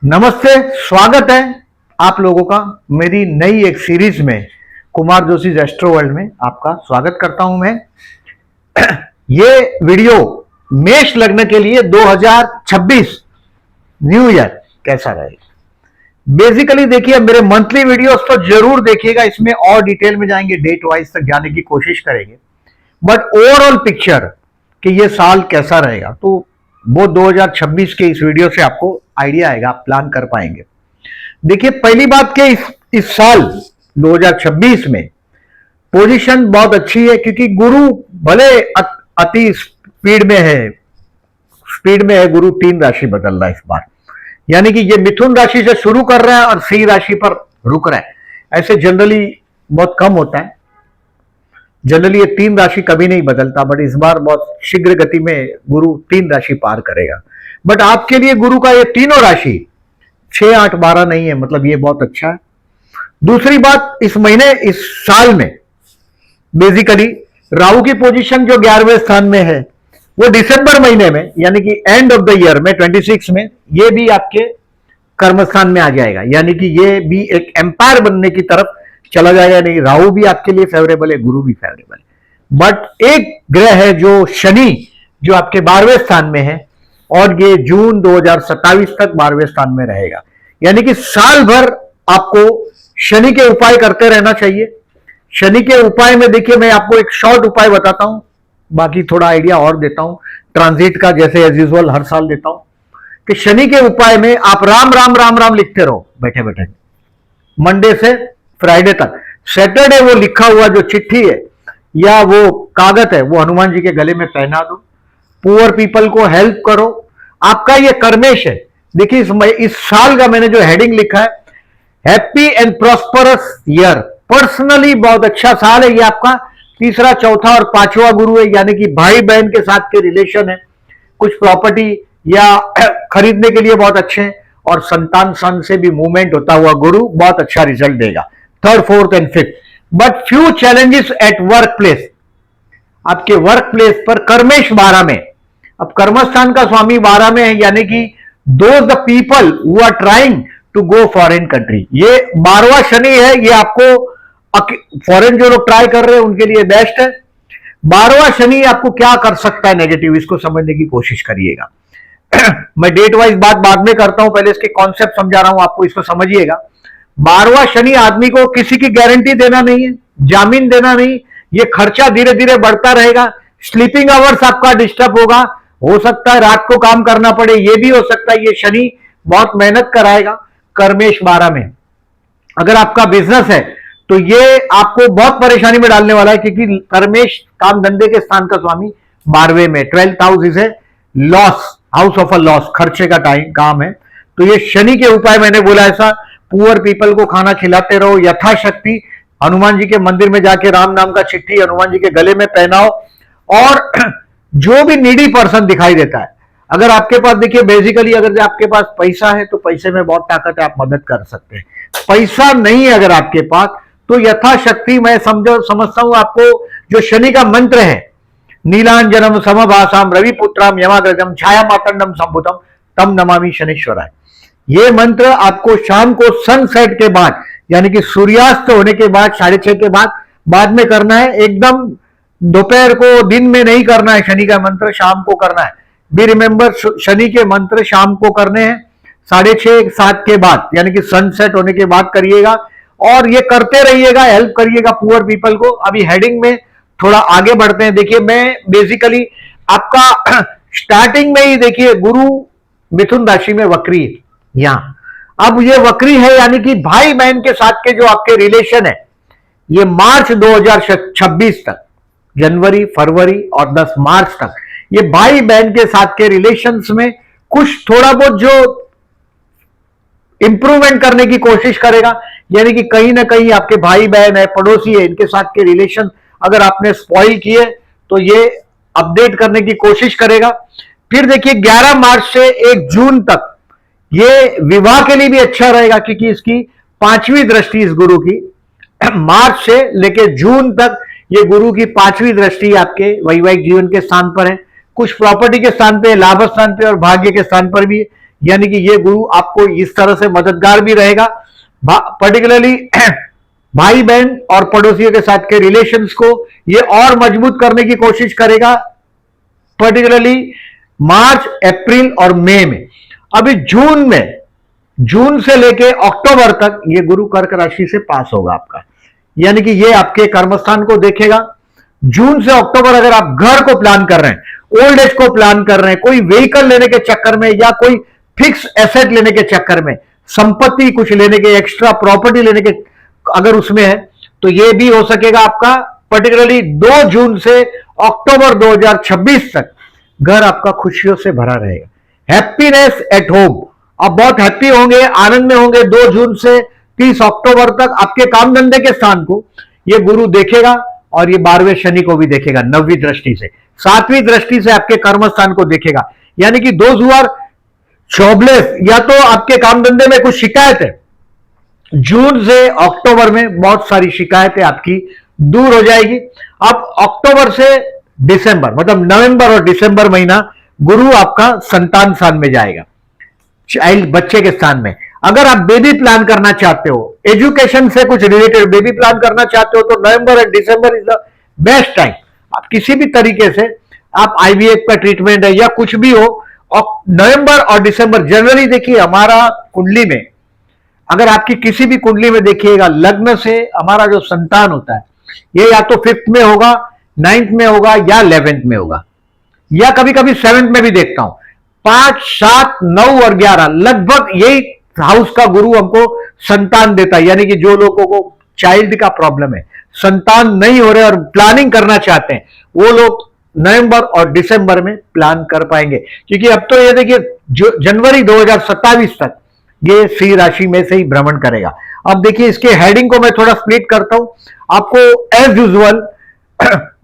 नमस्ते। स्वागत है आप लोगों का मेरी नई एक सीरीज में। कुमार जोशी एस्ट्रो वर्ल्ड में आपका स्वागत करता हूं मैं। ये वीडियो मेष लग्न के लिए 2026 न्यू ईयर कैसा रहेगा। बेसिकली देखिए, मेरे मंथली वीडियोस तो जरूर देखिएगा, इसमें और डिटेल में जाएंगे, डेट वाइज तक जाने की कोशिश करेंगे। बट ओवरऑल पिक्चर कि ये साल कैसा रहेगा, तो वो 2026 के इस वीडियो से आपको आइडिया आएगा, आप प्लान कर पाएंगे। देखिए, पहली बात कि इस साल 2026 में पोजीशन बहुत अच्छी है, क्योंकि गुरु भले अति स्पीड में है गुरु 3 राशि बदल रहा है इस बार। यानी कि ये मिथुन राशि से शुरू कर रहा है और सिंह राशि पर रुक रहा है। ऐसे जनरली बहुत कम होता है, जनरली ये 3 राशि कभी नहीं बदलता, बट इस बार बहुत शीघ्र गति में गुरु 3 राशि पार करेगा। बट आपके लिए गुरु का ये तीनों राशि 6, 8, 12 नहीं है, मतलब ये बहुत अच्छा है। दूसरी बात, इस महीने इस साल में बेसिकली राहु की पोजीशन जो 11वें स्थान में है, वो दिसंबर महीने में यानी कि एंड ऑफ द ईयर में 26 में ये भी आपके कर्म स्थान में आ जाएगा। यानी कि ये भी एक एम्पायर बनने की तरफ चला जाएगा। नहीं, राहु भी आपके लिए फेवरेबल है, गुरु भी फेवरेबल है। बट एक ग्रह है जो शनि, जो आपके 12वें स्थान में है, और ये जून 2027 तक 12वें स्थान में रहेगा। यानी कि साल भर आपको शनि के उपाय करते रहना चाहिए। शनि के उपाय में देखिए, मैं आपको एक शॉर्ट उपाय बताता हूं, बाकी थोड़ा आइडिया और देता हूं ट्रांजिट का, जैसे एज यूजुअल हर साल देता हूं कि शनि के उपाय में आप राम राम राम राम लिखते रहो बैठे बैठे, मंडे से फ्राइडे तक। सैटरडे वो लिखा हुआ जो चिट्ठी है या वो कागज है, वो हनुमान जी के गले में पहना दो। पुअर पीपल को हेल्प करो, आपका ये कर्मेश है। देखिए, इस साल का मैंने जो हेडिंग लिखा है, happy and prosperous year. Personally बहुत अच्छा साल है ये आपका। तीसरा, चौथा और 5वां गुरु है, यानी कि भाई बहन के साथ के रिलेशन है, कुछ प्रॉपर्टी या खरीदने के लिए बहुत अच्छे हैं, और संतान सन से भी मूवमेंट होता हुआ गुरु बहुत अच्छा रिजल्ट देगा। 3rd, 4th and 5th। But few challenges at work place, आपके वर्क प्लेस पर कर्मेश 12 में। अब कर्मस्थान का स्वामी 12 में है, यानी कि those the people who are trying to go foreign country, ये 12वां शनि है। ये आपको फॉरेन जो लोग ट्राई कर रहे हैं उनके लिए बेस्ट है। 12वां शनि आपको क्या कर सकता है नेगेटिव, इसको समझने की कोशिश करिएगा। मैं डेट वाइज बात बाद में करता हूं, पहले इसके कॉन्सेप्ट समझा रहा हूं आपको, इसको समझिएगा। 12वां शनि आदमी को किसी की गारंटी देना नहीं है, जामीन देना नहीं, ये खर्चा धीरे धीरे बढ़ता रहेगा। स्लीपिंग आवर्स आपका डिस्टर्ब होगा, हो सकता है रात को काम करना पड़े, ये भी हो सकता है। ये शनि बहुत मेहनत कराएगा कर्मेश 12 में। अगर आपका बिजनेस है तो ये आपको बहुत परेशानी में डालने वाला है, क्योंकि कर्मेश काम धंधे के स्थान का स्वामी 12वें में। 12th हाउस इसे loss, house of a loss, खर्चे का टाइम काम है। तो ये शनि के उपाय मैंने बोला ऐसा, पुअर पीपल को खाना खिलाते रहो यथाशक्ति। हनुमान जी के मंदिर में जाके राम नाम का चिट्ठी हनुमान जी के गले में पहनाओ। और जो भी नीडी पर्सन दिखाई देता है, अगर आपके पास, देखिए बेसिकली अगर आपके पास पैसा है तो पैसे में बहुत ताकत है, आप मदद कर सकते हैं। पैसा नहीं है अगर आपके पास, तो यथाशक्ति मैं समझता हूं आपको जो शनि का मंत्र है, नीलांजनम समभासाम रविपुत्राम यमाग्रजम छाया मातंडम संभुतम तम नमामि शनीश्वराय, ये मंत्र आपको शाम को सनसेट के बाद, यानी कि सूर्यास्त होने के बाद 6:30 के बाद में करना है। एकदम दोपहर को, दिन में नहीं करना है। शनि का मंत्र शाम को करना है। बी रिमेंबर, शनि के मंत्र शाम को करने हैं 6:30 7 के बाद, यानी कि सनसेट होने के बाद करिएगा, और ये करते रहिएगा, हेल्प करिएगा पुअर पीपल को। अभी हेडिंग में थोड़ा आगे बढ़ते हैं। देखिए, मैं बेसिकली आपका स्टार्टिंग में ही देखिए, गुरु मिथुन राशि में वक्री है यहां। अब ये वक्री है, यानी कि भाई बहन के साथ के जो आपके रिलेशन है, ये मार्च 2026 तक, जनवरी, फरवरी और 10 मार्च तक, ये भाई बहन के साथ के रिलेशंस में कुछ थोड़ा बहुत जो इंप्रूवमेंट करने की कोशिश करेगा। यानी कि कहीं ना कहीं आपके भाई बहन है, पड़ोसी है, इनके साथ के रिलेशन अगर आपने स्पॉइल किए तो ये अपडेट करने की कोशिश करेगा। फिर देखिए, 11 मार्च से 1 जून तक ये विवाह के लिए भी अच्छा रहेगा, क्योंकि इसकी 5वीं दृष्टि इस गुरु की मार्च से लेकर जून तक ये गुरु की 5वीं दृष्टि आपके वैवाहिक जीवन के स्थान पर है, कुछ प्रॉपर्टी के स्थान पे, लाभ स्थान पे और भाग्य के स्थान पर भी है। यानी कि ये गुरु आपको इस तरह से मददगार भी रहेगा, पर्टिकुलरली भाई बहन और पड़ोसियों के साथ के रिलेशंस को ये और मजबूत करने की कोशिश करेगा, पर्टिकुलरली मार्च, अप्रैल और मई में। अभी जून से लेके अक्टूबर तक ये गुरु कर्क राशि से पास होगा आपका, यानी कि ये आपके कर्मस्थान को देखेगा। जून से अक्टूबर अगर आप घर को प्लान कर रहे हैं, ओल्ड एज को प्लान कर रहे हैं, कोई व्हीकल लेने के चक्कर में या कोई फिक्स एसेट लेने के चक्कर में, संपत्ति कुछ लेने के, एक्स्ट्रा प्रॉपर्टी लेने के अगर उसमें है, तो ये भी हो सकेगा आपका। पर्टिकुलरली 2 जून से अक्टूबर 2026 तक घर आपका खुशियों से भरा रहेगा। हैप्पीनेस एट होम, आप बहुत हैप्पी होंगे, आनंद में होंगे। 2 जून से 30 अक्टूबर तक आपके काम धंधे के स्थान को ये गुरु देखेगा और ये 12वें शनि को भी देखेगा 9वीं दृष्टि से, 7वीं दृष्टि से आपके कर्म स्थान को देखेगा। यानी कि 2024 या तो आपके काम धंधे में कुछ शिकायत है, जून से अक्टूबर में बहुत सारी शिकायतें आपकी दूर हो जाएगी। अब अक्टूबर से दिसंबर, मतलब नवंबर और दिसंबर महीना गुरु आपका संतान स्थान में जाएगा, चाइल्ड, बच्चे के स्थान में। अगर आप बेबी प्लान करना चाहते हो, एजुकेशन से कुछ रिलेटेड बेबी प्लान करना चाहते हो, तो November and December is the best time. आप किसी भी तरीके से आप आईवीएफ का ट्रीटमेंट है या कुछ भी हो, और नवंबर और दिसंबर जनरली देखिए हमारा कुंडली में, अगर आपकी किसी भी कुंडली में देखिएगा, लग्न से हमारा जो संतान होता है ये या तो 5th में होगा, 9th में होगा या 11th में होगा, या कभी कभी 7th में भी देखता हूं। 5, 7, 9 और 11 लगभग यही हाउस का गुरु हमको संतान देता है। यानी कि जो लोगों को चाइल्ड का प्रॉब्लम है, संतान नहीं हो रहे और प्लानिंग करना चाहते हैं, वो लोग नवंबर और दिसंबर में प्लान कर पाएंगे। क्योंकि अब तो ये देखिए जनवरी 2027 तक ये सिंह राशि में से ही भ्रमण करेगा। अब देखिए इसके हेडिंग को मैं थोड़ा स्प्लिट करता हूं आपको। एज यूजुअल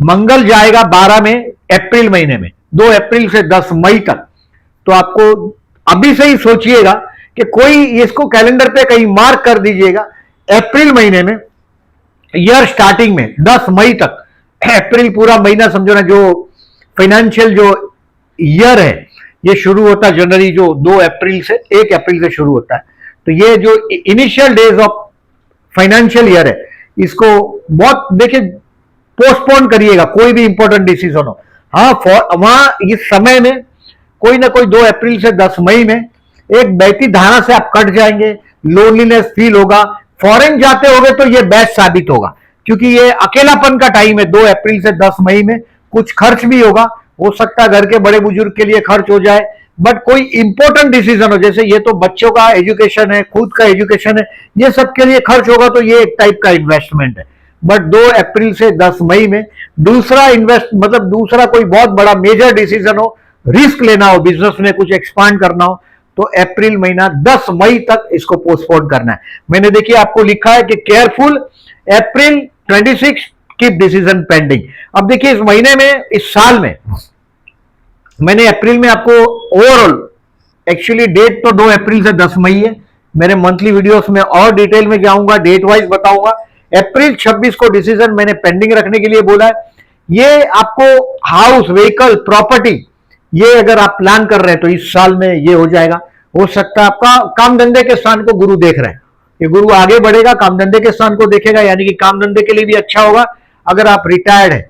मंगल जाएगा 12 में अप्रैल महीने में, 2 अप्रैल से 10 मई तक। तो आपको अभी से ही सोचिएगा कि कोई इसको कैलेंडर पे कहीं मार्क कर दीजिएगा, अप्रैल महीने में, ईयर स्टार्टिंग में 10 मई तक, अप्रैल पूरा महीना समझो ना, जो फाइनेंशियल जो ईयर है ये शुरू होता है जनवरी, जो 2 अप्रैल से 1 अप्रैल से शुरू होता है। तो ये जो initial days of financial year है, इसको बहुत देखिए पोस्टपोन करिएगा, कोई भी इंपॉर्टेंट डिसीजन हो। हाँ, वहां इस समय में कोई ना कोई 2 अप्रैल से 10 मई में एक बहती धारा से आप कट जाएंगे, लोनलीनेस फील होगा। फॉरेन जाते होगे तो ये बेस्ट साबित होगा, क्योंकि ये अकेलापन का टाइम है। 2 अप्रैल से 10 मई में कुछ खर्च भी होगा, हो सकता है घर के बड़े बुजुर्ग के लिए खर्च हो जाए, बट कोई इंपॉर्टेंट डिसीजन हो, जैसे ये तो बच्चों का एजुकेशन है, खुद का एजुकेशन है, ये सब के लिए खर्च होगा, तो ये एक टाइप का इन्वेस्टमेंट है। बट 2 अप्रैल से 10 मई में दूसरा मतलब दूसरा कोई बहुत बड़ा मेजर डिसीजन हो, रिस्क लेना हो, बिजनेस में कुछ एक्सपांड करना हो, तो अप्रैल महीना 10 मई तक इसको पोस्टपोन करना है। मैंने देखिए आपको लिखा है कि केयरफुल अप्रैल 26 कीप डिसीजन पेंडिंग। अब देखिए इस महीने में, इस साल में, मैंने अप्रैल में आपको ओवरऑल, एक्चुअली डेट तो 2 अप्रैल से 10 मई है, मेरे मंथली वीडियोस में और डिटेल में जाऊंगा, डेट वाइज बताऊंगा। अप्रैल 26 को डिसीजन मैंने पेंडिंग रखने के लिए बोला है। ये आपको हाउस, व्हीकल, प्रॉपर्टी, ये अगर आप प्लान कर रहे हैं तो इस साल में ये हो जाएगा। हो सकता है आपका काम धंधे के स्थान को गुरु देख रहे हैं, ये गुरु आगे बढ़ेगा, काम धंधे के स्थान को देखेगा, यानी कि काम धंधे के लिए भी अच्छा होगा। अगर आप रिटायर्ड है,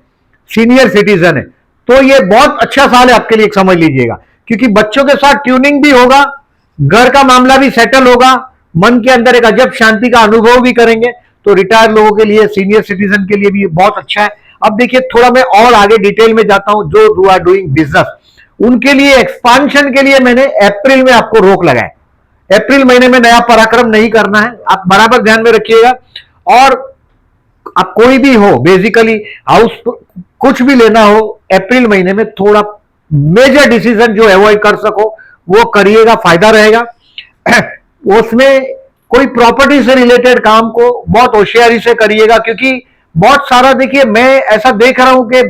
सीनियर सिटीजन है, तो ये बहुत अच्छा साल है आपके लिए, समझ लीजिएगा। क्योंकि बच्चों के साथ ट्यूनिंग भी होगा, घर का मामला भी सेटल होगा, मन के अंदर एक अजब शांति का अनुभव भी करेंगे। तो रिटायर लोगों के लिए, सीनियर सिटीजन के लिए भी बहुत अच्छा है। अब देखिए थोड़ा मैं और आगे डिटेल में जाता हूं। जो आर डूइंग बिजनेस, उनके लिए एक्सपांशन के लिए मैंने अप्रैल में आपको रोक लगाया। अप्रैल महीने में नया पराक्रम नहीं करना है, आप बराबर ध्यान में रखिएगा। और आप कोई भी हो, बेसिकली हाउस कुछ भी लेना हो, अप्रैल महीने में थोड़ा मेजर डिसीजन जो अवॉइड कर सको वो करिएगा, फायदा रहेगा। उसमें कोई प्रॉपर्टी से रिलेटेड काम को बहुत होशियारी से करिएगा, क्योंकि बहुत सारा देखिए मैं ऐसा देख रहा हूं कि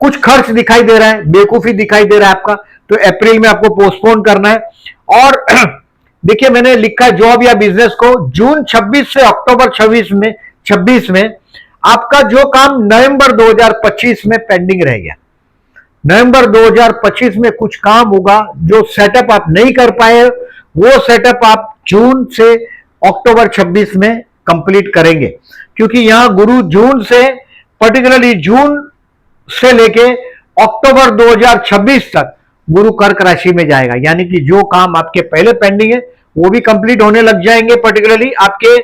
कुछ खर्च दिखाई दे रहा है, बेवकूफी दिखाई दे रहा है आपका, तो अप्रैल में आपको पोस्टपोन करना है। और देखिए मैंने लिखा है जॉब या बिजनेस को जून 26 से अक्टूबर 26 में आपका जो काम नवंबर 2025 में पेंडिंग रह गया, नवंबर 2025 में कुछ काम होगा, जो सेटअप आप नहीं कर पाए वो सेटअप आप जून से अक्टूबर 26 में कंप्लीट करेंगे, क्योंकि यहां गुरु जून से, पर्टिकुलरली जून से लेके अक्टूबर 2026 तक गुरु कर्क राशि में जाएगा। यानी कि जो काम आपके पहले पेंडिंग है वो भी कंप्लीट होने लग जाएंगे। पर्टिकुलरली आपके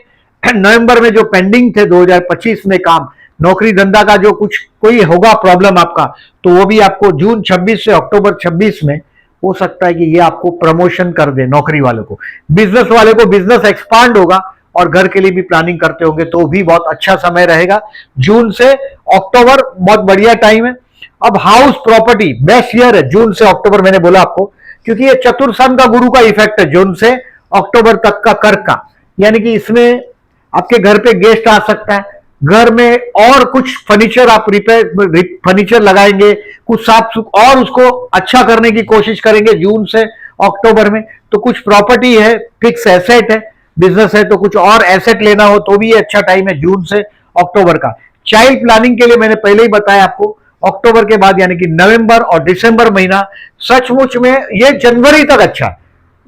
नवंबर में जो पेंडिंग थे 2025 में काम, नौकरी धंधा का जो कुछ कोई होगा प्रॉब्लम आपका, तो वो भी आपको जून 26 से अक्टूबर 26 में हो सकता है कि ये आपको प्रमोशन कर दे। नौकरी वालों को, बिजनेस वाले को बिजनेस एक्सपांड होगा, और घर के लिए भी प्लानिंग करते होंगे तो भी बहुत अच्छा समय रहेगा। जून से अक्टूबर बहुत बढ़िया टाइम है। अब हाउस प्रॉपर्टी बेस्ट ईयर है जून से अक्टूबर, मैंने बोला आपको, क्योंकि ये चतुर्थांश का गुरु का इफेक्ट है जून से अक्टूबर तक का कर्क का। यानी कि इसमें आपके घर पे गेस्ट आ सकता है, घर में और कुछ फर्नीचर आप फर्नीचर लगाएंगे, कुछ साफ और उसको अच्छा करने की कोशिश करेंगे जून से अक्टूबर में। तो कुछ प्रॉपर्टी है, फिक्स एसेट है, बिजनेस है तो कुछ और एसेट लेना हो तो भी ये अच्छा टाइम है जून से अक्टूबर का। चाइल्ड प्लानिंग के लिए मैंने पहले ही बताया आपको, अक्टूबर के बाद यानी कि नवंबर और दिसंबर महीना सचमुच में ये जनवरी तक अच्छा,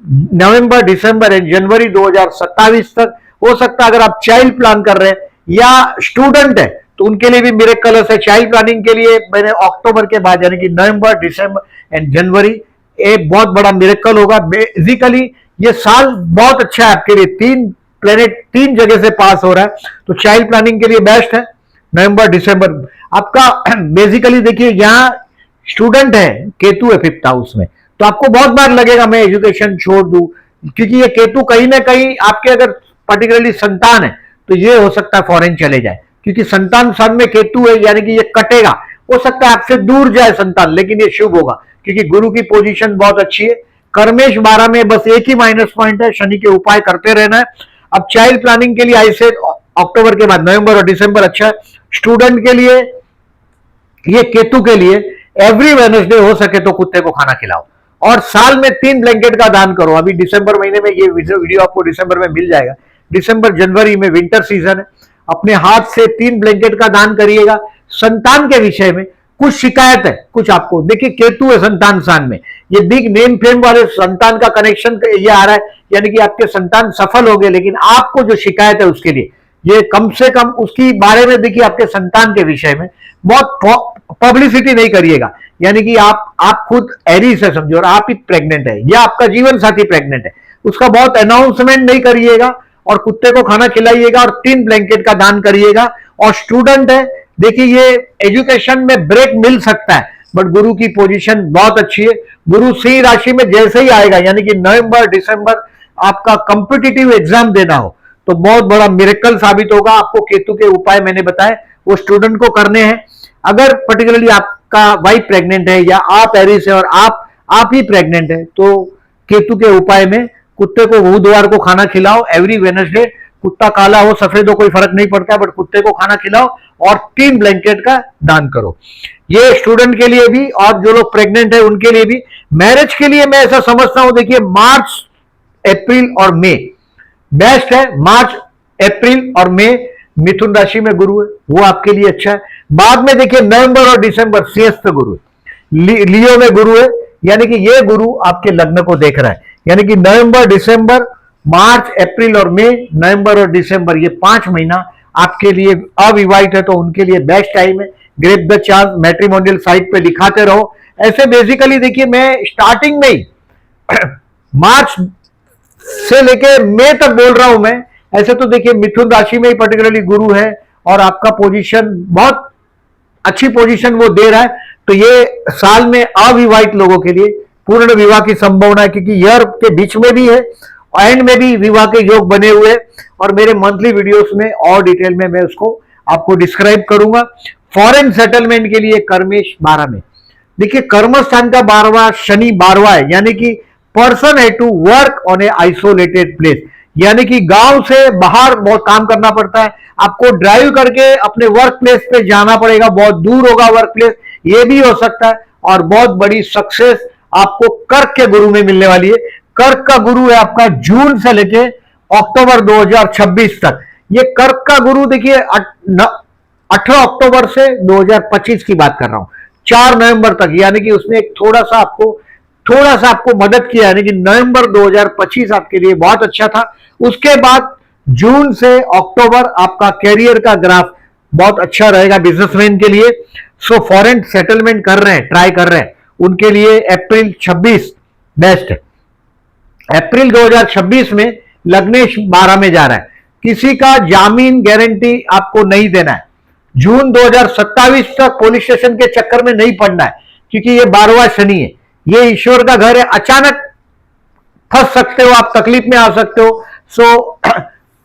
नवंबर दिसंबर एंड जनवरी 2027 तक हो सकता है। अगर आप चाइल्ड प्लान कर रहे हैं या स्टूडेंट है तो उनके लिए भी मिरेकल्स है। चाइल्ड प्लानिंग के लिए मैंने अक्टूबर के बाद यानी कि नवंबर दिसंबर एंड जनवरी एक बहुत बड़ा मिरेकल होगा। बेसिकली ये साल बहुत अच्छा है आपके लिए, तीन प्लेनेट तीन जगह से पास हो रहा है, तो चाइल्ड प्लानिंग के लिए बेस्ट है नवंबर दिसंबर आपका। बेसिकली देखिए यहां स्टूडेंट है, केतु है 5th हाउस में, तो आपको बहुत बार लगेगा मैं एजुकेशन छोड़ दूं, क्योंकि ये केतु कहीं ना कहीं आपके अगर पर्टिकुलरली संतान है तो ये हो सकता है फॉरेन चले जाए, क्योंकि संतान सन में केतु है, यानी कि ये कटेगा। हो सकता है आपसे दूर जाए संतान, लेकिन ये शुभ होगा क्योंकि गुरु की पोजीशन बहुत अच्छी है। कर्मेश 12 में बस एक ही माइनस पॉइंट है, शनि के उपाय करते रहना है। अब चाइल्ड प्लानिंग के लिए ऐसे अक्टूबर के बाद नवंबर और दिसंबर अच्छा है। स्टूडेंट के लिए, ये केतु के लिए एवरी वेडनेसडे हो सके तो कुत्ते को खाना खिलाओ, और साल में 3 ब्लैंकेट का दान करो। अभी दिसंबर महीने में ये वीडियो आपको दिसंबर में मिल जाएगा। दिसंबर जनवरी में विंटर सीजन है, अपने हाथ से 3 ब्लैंकेट का दान करिएगा। संतान के विषय में कुछ शिकायत है, कुछ आपको देखिए केतु है संतान स्थान में, ये बिग नेम फेम वाले संतान का कनेक्शन ये आ रहा है, यानी कि आपके संतान सफल हो गए, लेकिन आपको जो शिकायत है उसके लिए ये कम से कम उसकी बारे में देखिए, आपके संतान के विषय में बहुत पब्लिसिटी नहीं करिएगा। यानी कि आप खुद एरीज है समझो और आप ही प्रेग्नेंट है या आपका जीवन साथी प्रेग्नेंट है, उसका बहुत अनाउंसमेंट नहीं करिएगा, और कुत्ते को खाना खिलाइएगा और 3 ब्लैंकेट का दान करिएगा। और स्टूडेंट है, देखिए ये एजुकेशन में ब्रेक मिल सकता है, बट गुरु की पोजीशन बहुत अच्छी है। गुरु सिंह राशि में जैसे ही आएगा, यानी कि नवंबर दिसंबर आपका कंपिटिटिव एग्जाम देना हो तो बहुत बड़ा मिरेकल साबित होगा। आपको केतु के उपाय मैंने बताए वो स्टूडेंट को करने हैं। अगर पर्टिकुलरली आपका वाइफ प्रेग्नेंट है या आप एरिस है और आप ही प्रेग्नेंट है, तो केतु के उपाय में कुत्ते को बुधवार को खाना खिलाओ एवरी वेडनेसडे। कुत्ता काला हो सफेद हो कोई फर्क नहीं पड़ता, बट कुत्ते को खाना खिलाओ और 3 ब्लैंकेट का दान करो। ये स्टूडेंट के लिए भी और जो लोग प्रेग्नेंट है उनके लिए भी। मैरिज के लिए मैं ऐसा समझता हूं, देखिए मार्च अप्रैल और मई बेस्ट है। मार्च अप्रैल और मई मिथुन राशि में गुरु है, वो आपके लिए अच्छा है। बाद में देखिए नवंबर और दिसंबर सिंहस्थ गुरु है, लियो में गुरु है, यानी कि ये गुरु आपके लग्न को देख रहा है। यानी कि नवंबर दिसंबर मार्च अप्रैल और मई, नवंबर और दिसंबर ये 5 महीना आपके लिए अविवाहित है तो उनके लिए बेस्ट टाइम है। Grab the chance, matrimonial site पे दिखाते रहो। ऐसे बेसिकली देखिए मैं स्टार्टिंग में ही मार्च से लेके मई तक बोल रहा हूं मैं। ऐसे तो देखिए मिथुन राशि में ही पर्टिकुलरली गुरु है और आपका पोजीशन बहुत अच्छी पोजीशन वो दे रहा है, तो ये साल में अविवाहित लोगों के लिए पूर्ण विवाह की संभावना है, क्योंकि ईयर के बीच में भी है एंड में भी विवाह के योग बने हुए हैं। और मेरे मंथली वीडियोस में और डिटेल में मैं उसको आपको डिस्क्राइब करूंगा। फॉरेन सेटलमेंट के लिए कर्मेश 12 में, देखिए कर्म स्थान का 12वां शनि 12वां है, यानी कि पर्सन है to work on a isolated place, यानी कि गांव से बाहर बहुत काम करना पड़ता है। आपको ड्राइव करके अपने वर्क प्लेस पे जाना पड़ेगा, बहुत दूर होगा वर्क प्लेस, ये भी हो सकता है। और बहुत बड़ी सक्सेस आपको कर्क के गुरु में मिलने वाली है। कर्क का गुरु है आपका जून से लेके अक्टूबर 2026 तक। ये कर्क का गुरु देखिए 18 अक्टूबर से 2025 की बात कर रहा हूं, 4 नवंबर तक, यानी कि उसने एक थोड़ा सा आपको मदद किया, यानी कि नवंबर 2025 आपके लिए बहुत अच्छा था। उसके बाद जून से अक्टूबर आपका कैरियर का ग्राफ बहुत अच्छा रहेगा बिजनेसमैन के लिए। सो फॉरेन सेटलमेंट कर रहे हैं, ट्राई कर रहे हैं, उनके लिए अप्रैल 26 बेस्ट है। अप्रैल 2026 में लग्नेश 12 में जा रहा है, किसी का जामीन गारंटी आपको नहीं देना है। जून 2027 तक पुलिस स्टेशन के चक्कर में नहीं पड़ना है, क्योंकि ये 12वां शनि है, ये ईश्वर का घर है, अचानक फंस सकते हो आप, तकलीफ में आ सकते हो। सो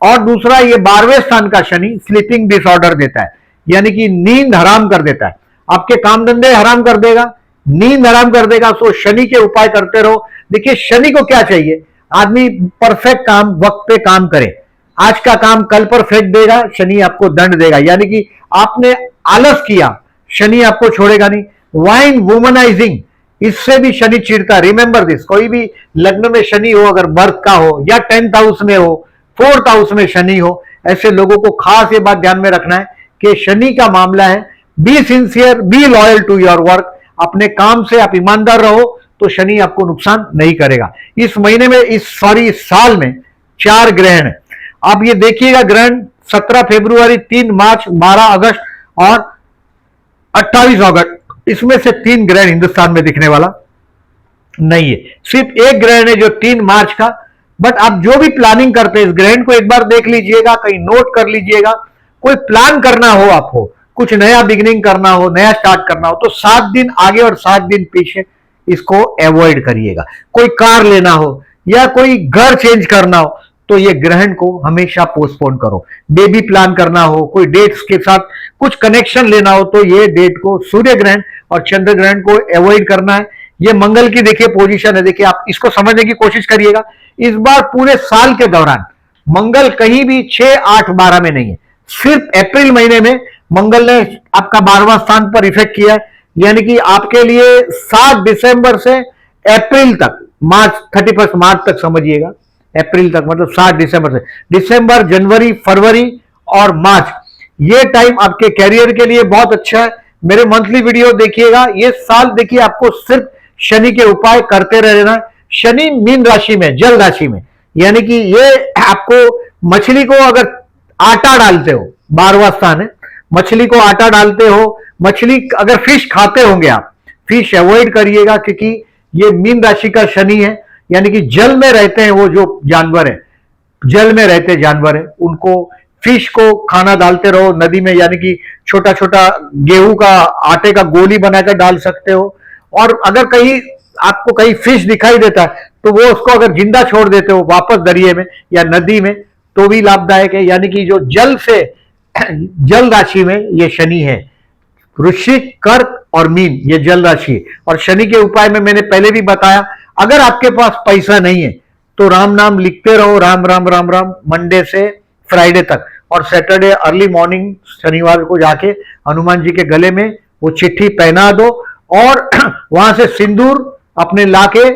और दूसरा, ये 12वें स्थान का शनि स्लीपिंग डिसऑर्डर देता है, यानी कि नींद हराम कर देता है, आपके काम धंधे हराम कर देगा, नींद हराम कर देगा। सो शनि के उपाय करते रहो। देखिए शनि को क्या चाहिए, आदमी परफेक्ट काम वक्त पे काम करे, आज का काम कल पर फेंक देगा, शनि आपको दंड देगा, यानी कि आपने आलस किया, शनि आपको छोड़ेगा नहीं। वाइन वुमनाइजिंग, इससे भी शनि चिढ़ता है। रिमेंबर दिस, कोई भी लग्न में शनि हो, अगर बर्थ का हो या 10th हाउस में हो, 4th हाउस में शनि हो, ऐसे लोगों को खास ये बात ध्यान में रखना है कि शनि का मामला है। Be sincere, be loyal to your work, अपने काम से आप ईमानदार रहो तो शनि आपको नुकसान नहीं करेगा। इस महीने में इस साल में 4 ग्रहण है। अब ये देखिएगा, ग्रहण 17 फरवरी, 3 मार्च, 12 अगस्त और 28 अगस्त, इसमें से 3 ग्रहण हिंदुस्तान में दिखने वाला नहीं है, सिर्फ एक ग्रहण है जो 3 मार्च का। बट आप जो भी प्लानिंग करते हैं, इस ग्रहण को एक बार देख लीजिएगा, कहीं नोट कर लीजिएगा। कोई प्लान करना हो, आपको कुछ नया बिगिनिंग करना हो, नया स्टार्ट करना हो, तो 7 दिन आगे और 7 दिन पीछे इसको अवॉइड करिएगा। कोई कार लेना हो या कोई घर चेंज करना हो तो ये ग्रहण को हमेशा पोस्टपोन करो। बेबी प्लान करना हो, कोई डेट्स के साथ कुछ कनेक्शन लेना हो तो ये डेट को, सूर्य ग्रहण और चंद्र ग्रहण को अवॉइड करना है। ये मंगल की देखिए पोजीशन है, देखिए आप इसको समझने की कोशिश करिएगा। इस बार पूरे साल के दौरान मंगल कहीं भी 6, 8, 12 में नहीं है, सिर्फ अप्रैल महीने में मंगल ने आपका 12वां स्थान पर इफेक्ट किया है, यानी कि आपके लिए 7 दिसंबर से अप्रैल तक, मार्च 31 मार्च तक समझिएगा, अप्रैल तक मतलब 7 दिसंबर से दिसंबर, जनवरी, फरवरी और मार्च, ये टाइम आपके कैरियर के लिए बहुत अच्छा है। मेरे मंथली वीडियो देखिएगा। ये साल देखिए आपको सिर्फ शनि के उपाय करते रहना। शनि मीन राशि में, जल राशि में, यानी कि ये आपको, मछली को अगर आटा डालते हो, 12वां स्थान है, मछली को आटा डालते हो, मछली अगर फिश खाते होंगे आप, फिश अवॉइड करिएगा, क्योंकि ये मीन राशि का शनि है, यानी कि जल में रहते हैं वो जो जानवर है, जल में रहते जानवर है, उनको फिश को खाना डालते रहो नदी में, यानी कि छोटा छोटा गेहूं का आटे का गोली बनाकर डाल सकते हो। और अगर कहीं आपको कहीं फिश दिखाई देता है तो वो उसको अगर जिंदा छोड़ देते हो वापस दरिया में या नदी में तो भी लाभदायक है, यानी कि जो जल से, जल राशि में ये शनि है। वृश्चिक, कर्क और मीन ये जल राशि है। और शनि के उपाय में मैंने पहले भी बताया, अगर आपके पास पैसा नहीं है तो राम नाम लिखते रहो, राम राम राम राम, मंडे से फ्राइडे तक, और सैटरडे अर्ली मॉर्निंग शनिवार को जाके हनुमान जी के गले में वो चिट्ठी पहना दो और वहां से सिंदूर अपने लाके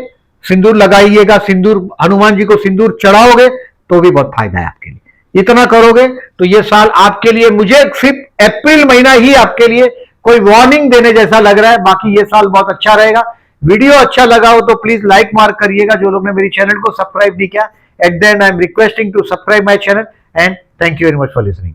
सिंदूर लगाइएगा। सिंदूर, हनुमान जी को सिंदूर चढ़ाओगे तो भी बहुत फायदा है आपके लिए। इतना करोगे तो ये साल आपके लिए, मुझे सिर्फ अप्रैल महीना ही आपके लिए कोई वार्निंग देने जैसा लग रहा है, बाकी ये साल बहुत अच्छा रहेगा। वीडियो अच्छा लगा हो तो प्लीज लाइक मार्क करिएगा। जो लोग ने मेरी चैनल को सब्सक्राइब नहीं किया, at the end I am requesting to subscribe my channel and thank you very much for listening.